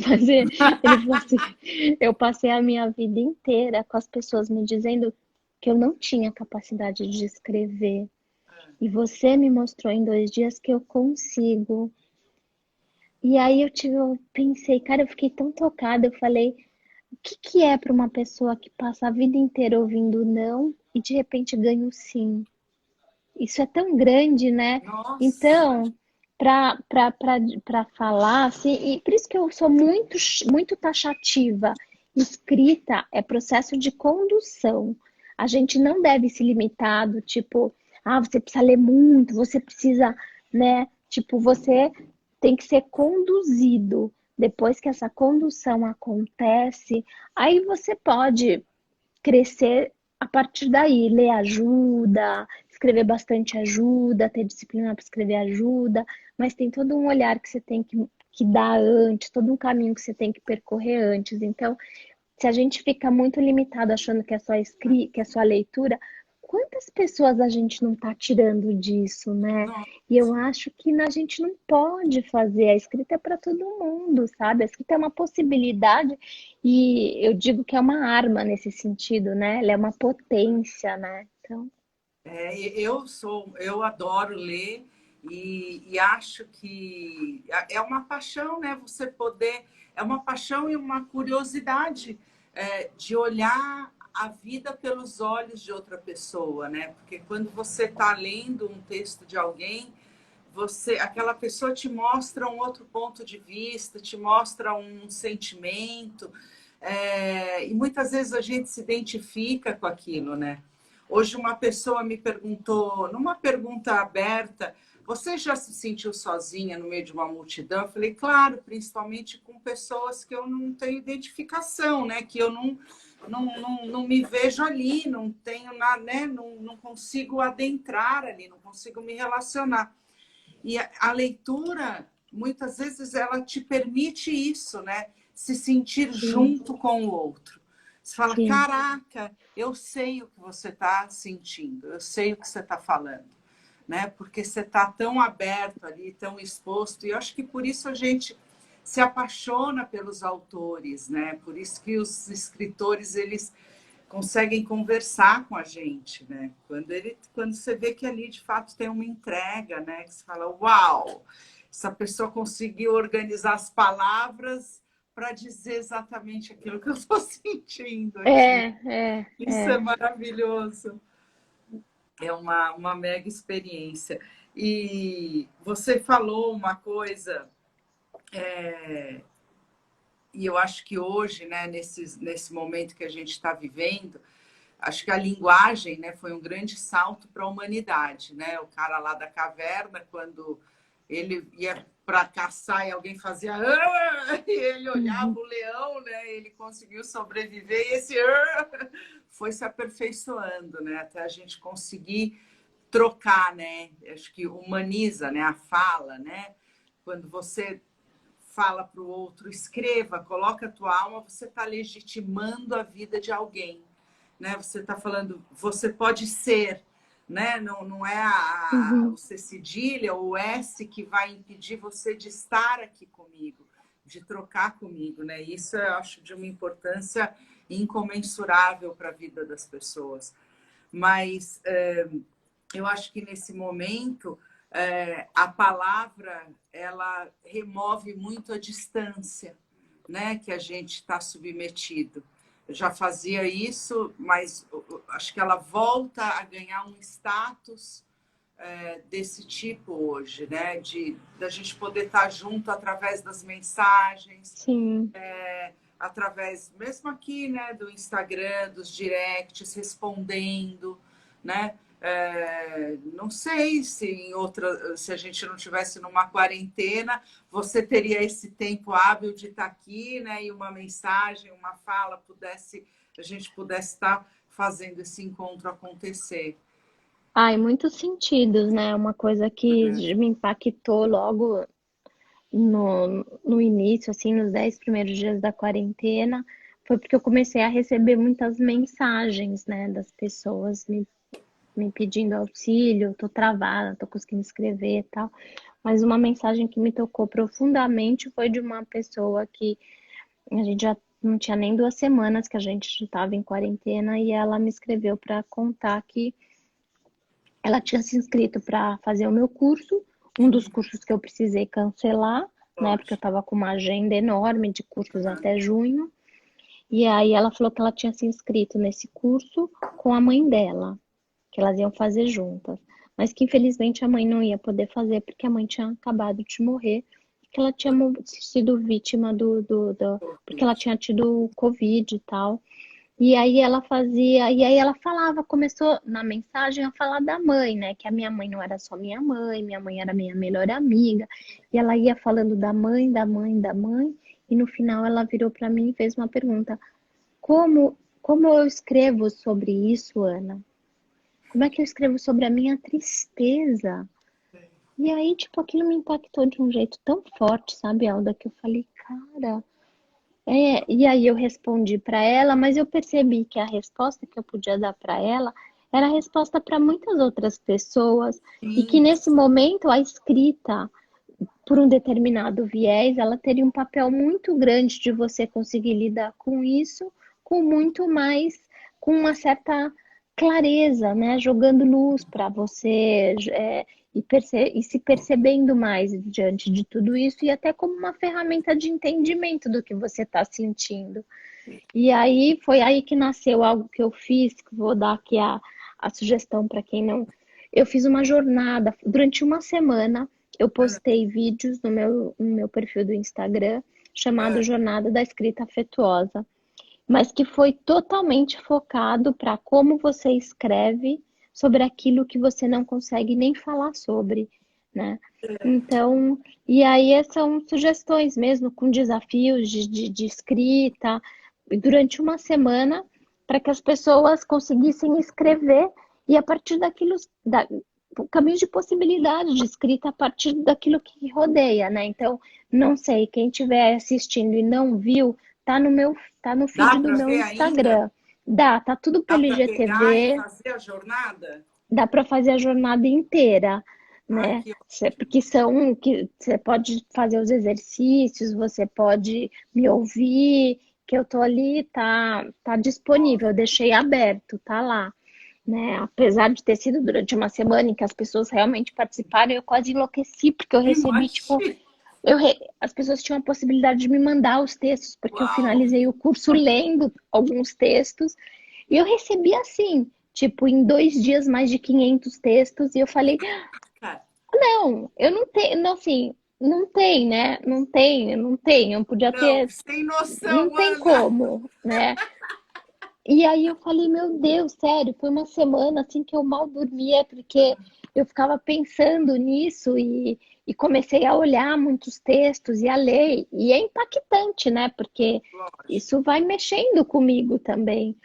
Mas ele falou assim, eu passei a minha vida inteira com as pessoas me dizendo que eu não tinha capacidade de escrever. E você me mostrou em 2 dias que eu consigo. E aí eu pensei, cara, eu fiquei tão tocada, eu falei, o que que é para uma pessoa que passa a vida inteira ouvindo não e de repente ganha o sim? Isso é tão grande, né? Nossa, Então, para falar, assim, e por isso que eu sou muito taxativa. Escrita é processo de condução. A gente não deve se limitar do tipo, você precisa ler muito, você precisa, né? Tipo, você tem que ser conduzido. Depois que essa condução acontece, aí você pode crescer a partir daí, ler ajuda, escrever bastante ajuda, ter disciplina para escrever ajuda, mas tem todo um olhar que você tem que dar antes, todo um caminho que você tem que percorrer antes. Então, se a gente fica muito limitado achando que é só que é só leitura, quantas pessoas a gente não está tirando disso, né? Nossa, E eu acho que a gente não pode fazer. A escrita é para todo mundo, sabe? A escrita é uma possibilidade e eu digo que é uma arma nesse sentido, né? Ela é uma potência, né? Então, eu adoro ler e acho que é uma paixão, né? Você poder, é uma paixão e uma curiosidade de olhar a vida pelos olhos de outra pessoa, né? Porque quando você está lendo um texto de alguém, aquela pessoa te mostra um outro ponto de vista, te mostra um sentimento, e muitas vezes a gente se identifica com aquilo, né? Hoje uma pessoa me perguntou, numa pergunta aberta, você já se sentiu sozinha no meio de uma multidão? Eu falei, claro, principalmente com pessoas que eu não tenho identificação, né? Que eu não me vejo ali, não tenho nada, né? Não consigo adentrar ali, não consigo me relacionar. E a leitura, muitas vezes, ela te permite isso, né? Se sentir sim, junto com o outro. Você fala, sim. caraca, eu sei o que você está sentindo, eu sei o que você está falando, né? Porque você está tão aberto ali, tão exposto. E eu acho que por isso a gente se apaixona pelos autores, né? Por isso que os escritores, eles conseguem conversar com a gente, né? Quando você vê que ali de fato tem uma entrega, né? Que você fala, uau, essa pessoa conseguiu organizar as palavras para dizer exatamente aquilo que eu estou sentindo aqui. Isso é É. maravilhoso. É uma mega experiência. E você falou uma coisa, e eu acho que hoje, né, nesse momento que a gente está vivendo, acho que a linguagem, né, foi um grande salto para a humanidade, né? O cara lá da caverna, quando ele ia para caçar e alguém fazia "Ah!", e ele olhava Uhum. o leão, né? Ele conseguiu sobreviver e esse foi se aperfeiçoando, né? Até a gente conseguir trocar, né? Acho que humaniza, né? A fala, né? Quando você fala para o outro, escreva, coloca a tua alma, você está legitimando a vida de alguém, né? Você está falando, você pode ser, né? Não é o Uhum. C cedilha ou o S que vai impedir você de estar aqui comigo, de trocar comigo, né? Isso eu acho de uma importância incomensurável para a vida das pessoas. Mas eu acho que nesse momento a palavra ela remove muito a distância, né, que a gente está submetido. Eu já fazia isso, mas acho que ela volta a ganhar um status desse tipo hoje, né, de da gente poder estar junto através das mensagens, Sim. através mesmo aqui, né, do Instagram, dos directs, respondendo, né? Não sei se se a gente não tivesse numa quarentena, você teria esse tempo hábil de estar aqui, né? E uma mensagem, uma fala a gente pudesse estar fazendo esse encontro acontecer. Ah, em muitos sentidos, né? Uma coisa que me impactou logo no início, assim, nos 10 primeiros dias da quarentena, foi porque eu comecei a receber muitas mensagens, né, das pessoas me pedindo auxílio, tô travada, tô conseguindo escrever e tal. Mas uma mensagem que me tocou profundamente foi de uma pessoa que a gente já não tinha nem 2 semanas que a gente estava em quarentena e ela me escreveu para contar que ela tinha se inscrito para fazer o meu curso, um dos cursos que eu precisei cancelar, né, porque eu Lógico. estava com uma agenda enorme de cursos até junho. E aí ela falou que ela tinha se inscrito nesse curso com a mãe dela, que elas iam fazer juntas. Mas que infelizmente a mãe não ia poder fazer porque a mãe tinha acabado de morrer e que ela tinha sido vítima porque ela tinha tido Covid e tal. E aí ela fazia, e aí ela falava, começou na mensagem a falar da mãe, né? Que a minha mãe não era só minha mãe era minha melhor amiga. E ela ia falando da mãe, da mãe, da mãe, e no final ela virou para mim e fez uma pergunta: como eu escrevo sobre isso, Ana? Como é que eu escrevo sobre a minha tristeza? E aí, tipo, aquilo me impactou de um jeito tão forte, sabe, Alda, que eu falei, cara. E aí eu respondi para ela, mas eu percebi que a resposta que eu podia dar para ela era a resposta para muitas outras pessoas e que Sim, nesse momento a escrita, por um determinado viés, ela teria um papel muito grande de você conseguir lidar com isso, com muito mais, com uma certa clareza, né? Jogando luz para você e se percebendo mais diante de tudo isso e até como uma ferramenta de entendimento do que você está sentindo. E aí foi aí que nasceu algo que eu fiz, que vou dar aqui a sugestão para quem não. Eu fiz uma jornada durante uma semana. Eu postei vídeos no meu perfil do Instagram chamado Jornada da Escrita Afetuosa, mas que foi totalmente focado para como você escreve sobre aquilo que você não consegue nem falar sobre, né? Então, e aí são sugestões mesmo, com desafios de escrita, durante uma semana, para que as pessoas conseguissem escrever e a partir daquilo, caminho de possibilidade de escrita a partir daquilo que rodeia, né? Então, não sei, quem estiver assistindo e não viu, tá no dá feed do para meu ver ainda? Instagram. Tá tudo Dá pelo para pegar e IGTV, fazer a jornada? dá para fazer a jornada inteira, Ai, né? que Porque são que você pode fazer os exercícios, você pode me ouvir, que eu tô ali, tá disponível, eu ótimo. deixei aberto, tá lá, né? Apesar de ter sido durante uma semana em que as pessoas realmente participaram, eu quase enlouqueci porque eu recebi tipo Imagina. as pessoas tinham a possibilidade de me mandar os textos, porque eu Uau! finalizei o curso lendo alguns textos, e eu recebi assim, tipo, em 2 dias mais de 500 textos, e eu falei, Cara, não, eu não tenho, não, assim, não tem, né? Não tem, eu podia não, ter, sem não noção, tem Ana. como, né? E aí eu falei, meu Deus, sério, foi uma semana assim que eu mal dormia, porque eu ficava pensando nisso e comecei a olhar muitos textos e a ler. E é impactante, né? Porque Lógico. isso vai mexendo comigo também.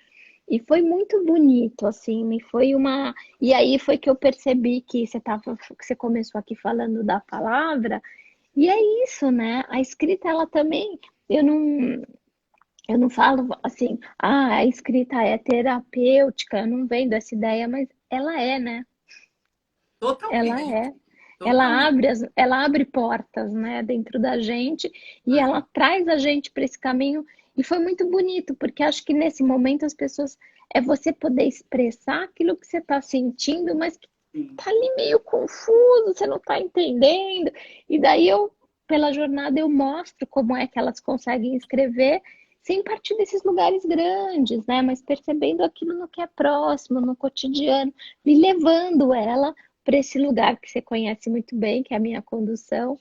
E foi muito bonito, assim, me foi uma. E aí foi que eu percebi que você começou aqui falando da palavra, e é isso, né? A escrita, ela também. Eu não falo assim, a escrita é terapêutica, eu não vendo essa ideia, mas ela é, né? Ela Totalmente. é. Totalmente. Ela abre portas, né, dentro da gente e ela É, traz a gente para esse caminho. E foi muito bonito, porque acho que nesse momento as pessoas é você poder expressar aquilo que você está sentindo, mas que sim. tá ali meio confuso, você não está entendendo. E daí pela jornada, eu mostro como é que elas conseguem escrever sem partir desses lugares grandes, né? Mas percebendo aquilo no que é próximo, no cotidiano, e levando ela para esse lugar que você conhece muito bem, que é a minha condução,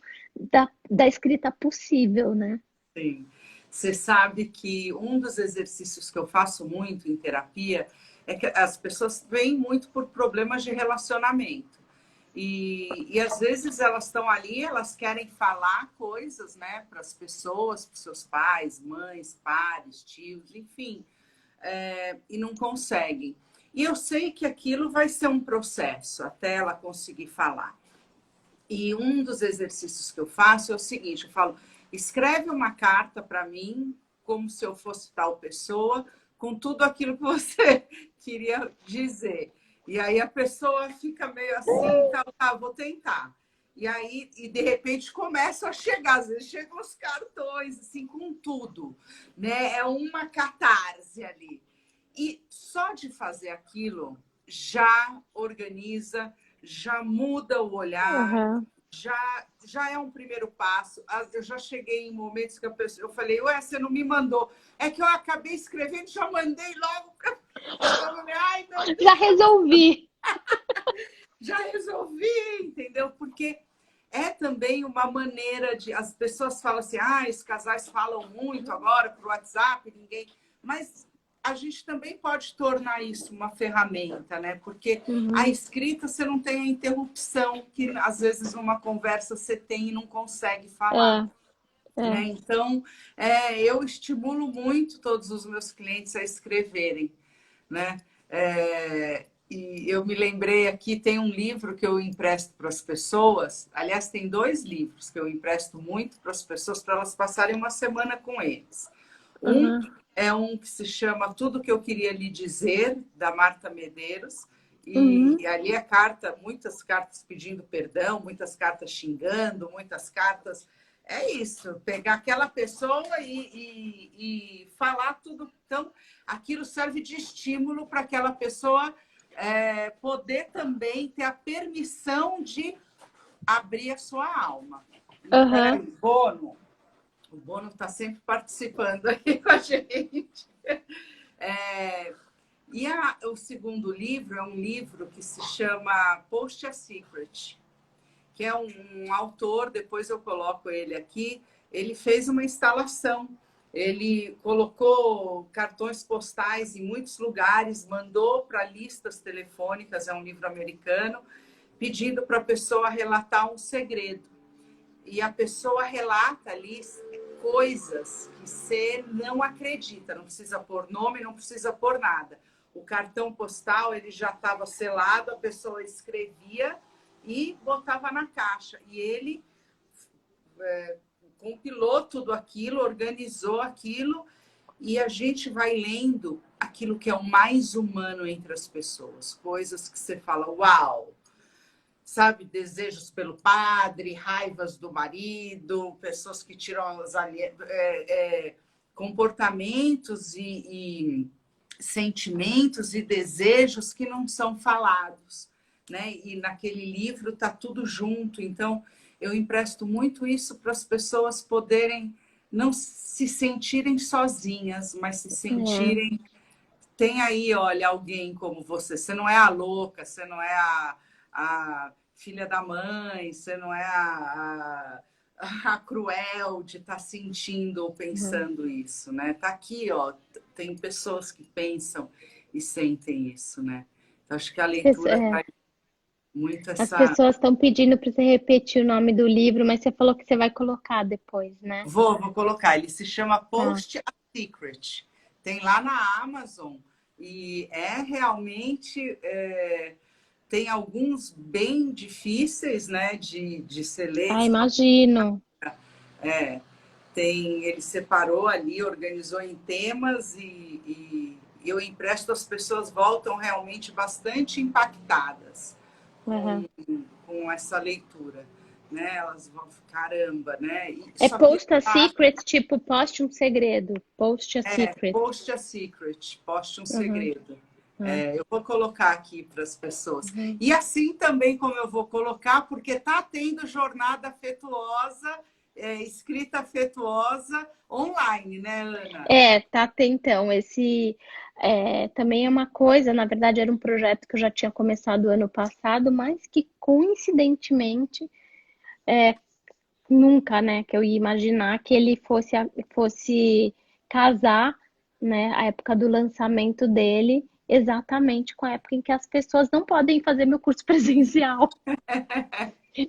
da escrita possível, né? Sim. Você sabe que um dos exercícios que eu faço muito em terapia é que as pessoas vêm muito por problemas de relacionamento. E às vezes elas estão ali, elas querem falar coisas, né, para as pessoas, para os seus pais, mães, pares, tios, enfim, e não conseguem. E eu sei que aquilo vai ser um processo até ela conseguir falar. E um dos exercícios que eu faço é o seguinte: eu falo, escreve uma carta para mim, como se eu fosse tal pessoa, com tudo aquilo que você queria dizer. E aí a pessoa fica meio assim, tá, vou tentar. E aí, e de repente começam a chegar, às vezes chegam os cartões, assim, com tudo, né? É uma catarse ali. E só de fazer aquilo já organiza, já muda o olhar, Uhum. já é um primeiro passo. Eu já cheguei em momentos que eu falei, ué, você não me mandou. É que eu acabei escrevendo, já mandei logo para. Ai, meu Já Deus, resolvi. já resolvi, entendeu? Porque é também uma maneira de. As pessoas falam assim, os casais falam muito agora pro WhatsApp, ninguém. Mas a gente também pode tornar isso uma ferramenta, né? Porque a Uhum. escrita você não tem a interrupção que às vezes numa conversa você tem e não consegue falar, É, né? é. Então, eu estimulo muito todos os meus clientes a escreverem, né? E eu me lembrei aqui, tem um livro que eu empresto para as pessoas. Aliás, tem 2 livros que eu empresto muito para as pessoas para elas passarem uma semana com eles. Um Uhum. é um que se chama Tudo que eu queria lhe dizer, da Marta Medeiros. E Uhum. ali é carta, muitas cartas pedindo perdão, muitas cartas xingando, muitas cartas. É isso, pegar aquela pessoa e falar tudo. Então, aquilo serve de estímulo para aquela pessoa poder também ter a permissão de abrir a sua alma. Uhum. O Bono está sempre participando aqui com a gente. É, o segundo livro é um livro que se chama Post a Secret, que é um autor, depois eu coloco ele aqui, ele fez uma instalação, ele colocou cartões postais em muitos lugares, mandou para listas telefônicas, é um livro americano, pedindo para a pessoa relatar um segredo. E a pessoa relata ali coisas que você não acredita, não precisa pôr nome, não precisa pôr nada. O cartão postal ele já estava selado, a pessoa escrevia e botava na caixa. E ele compilou tudo aquilo, organizou aquilo, e a gente vai lendo aquilo que é o mais humano entre as pessoas. Coisas que você fala, uau! Sabe, desejos pelo padre, raivas do marido, pessoas que tiram os comportamentos e sentimentos e desejos que não são falados, né? E naquele livro está tudo junto. Então, eu empresto muito isso para as pessoas poderem não se sentirem sozinhas, mas se É. sentirem. Tem aí, olha, alguém como você. Você não é a louca, você não é a filha da mãe, você não é a cruel de estar sentindo ou Uhum. pensando isso, né? Tá aqui, ó, tem pessoas que pensam e sentem isso, né? Então, acho que a leitura É. traz muito As essa. pessoas estão pedindo para você repetir o nome do livro, mas você falou que você vai colocar depois, né? Vou colocar, ele se chama Tá. Post a Secret. Tem lá na Amazon e realmente. Tem alguns bem difíceis, né, de ser Ah, lidos. imagino. É, ele separou ali, organizou em temas e eu empresto, as pessoas voltam realmente bastante impactadas com, Uhum. com essa leitura. Né? Elas vão, caramba, né? É Só que eu post a acho, secret, tipo, poste um segredo. Post a secret. post a secret, poste um Uhum. segredo. Uhum. Eu vou colocar aqui para as pessoas. Uhum. E assim também como eu vou colocar, porque está tendo jornada afetuosa, escrita afetuosa online, né, Ana? É, tá, então, também é uma coisa, na verdade era um projeto que eu já tinha começado ano passado, mas que coincidentemente, nunca, né, que eu ia imaginar que ele fosse casar, né, a época do lançamento dele, exatamente com a época em que as pessoas não podem fazer meu curso presencial.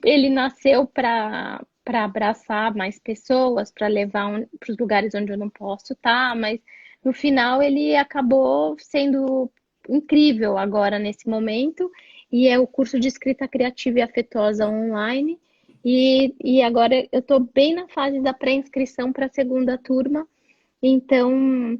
Ele nasceu para abraçar mais pessoas, para levar para os lugares onde eu não posso estar, mas no final ele acabou sendo incrível agora nesse momento, e é o curso de escrita criativa e afetuosa online. E agora eu estou bem na fase da pré-inscrição para a segunda turma, então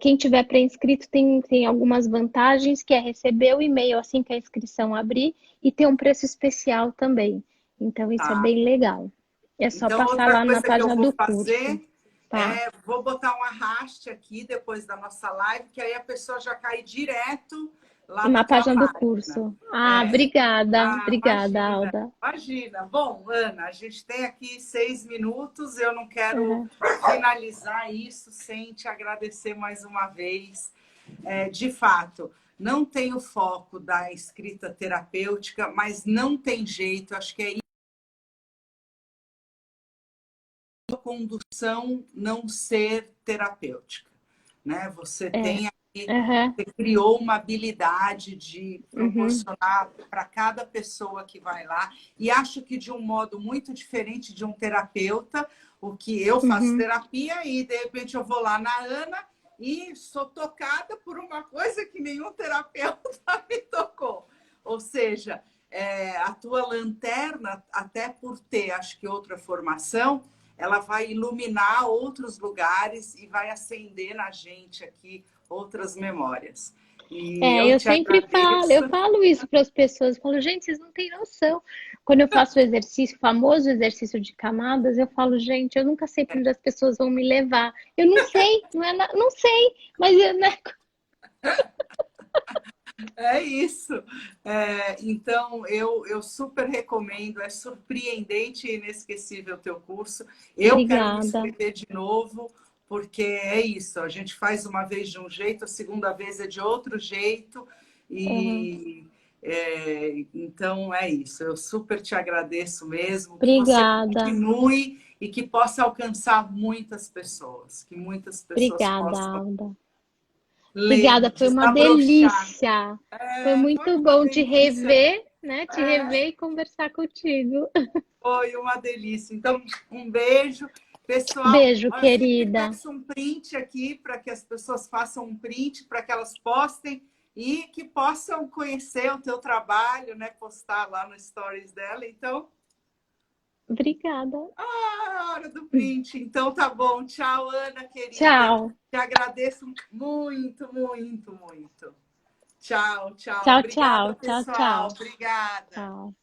quem tiver pré-inscrito tem algumas vantagens, que é receber o e-mail assim que a inscrição abrir e ter um preço especial também. Então, isso é Tá. bem legal. É só Então, passar outra lá na coisa que eu página vou do curso, fazer tá? vou botar um arraste aqui depois da nossa live, que aí a pessoa já cai direto lá na Na tua página do página. curso. Ah, É. obrigada. Ah, Obrigada, imagina, Alda. imagina. Bom, Ana, a gente tem aqui 6 minutos. Eu não quero Uhum. finalizar isso sem te agradecer mais uma vez. De fato, não tem o foco da escrita terapêutica, mas não tem jeito. Acho que é a condução não ser terapêutica. né? Você É. tem aí, Aham. você criou uma habilidade de Uhum. proporcionar para cada pessoa que vai lá, e acho que de um modo muito diferente de um terapeuta, o que eu faço Uhum. terapia e de repente eu vou lá na Ana e sou tocada por uma coisa que nenhum terapeuta me tocou. Ou seja, a tua lanterna, até por ter, acho que outra formação, ela vai iluminar outros lugares e vai acender na gente aqui outras memórias. E É, eu eu te sempre falo, agradeço. eu falo isso para as pessoas, eu falo, gente, vocês não têm noção. Quando eu faço o exercício, o famoso exercício de camadas, eu falo, gente, eu nunca sei para onde as pessoas vão me levar. Eu não sei, não sei, mas né? É isso. Então, eu super recomendo, é surpreendente e inesquecível o teu curso. Eu quero me Obrigada. inscrever de novo, porque é isso, a gente faz uma vez de um jeito, a segunda vez é de outro jeito, Uhum. e então é isso. Eu super te agradeço mesmo, que você Obrigada, continue e que possa alcançar muitas pessoas, que muitas pessoas obrigada, possam Alda. ler, Obrigada, foi uma desabrochar. delícia. Foi muito Foi uma bom te delícia. rever, né? Te rever e conversar contigo. Foi uma delícia. Então, um beijo. Pessoal, Beijo, eu sempre querida. peço um print aqui para que as pessoas façam um print, para que elas postem e que possam conhecer o teu trabalho, né? Postar lá no stories dela. Então, Obrigada. a hora do print. Então, tá bom. Tchau, Ana, querida. Tchau. Te agradeço muito, muito, muito. Tchau, tchau. Tchau, tchau. Obrigada, Tchau, pessoal. tchau. Obrigada. Tchau.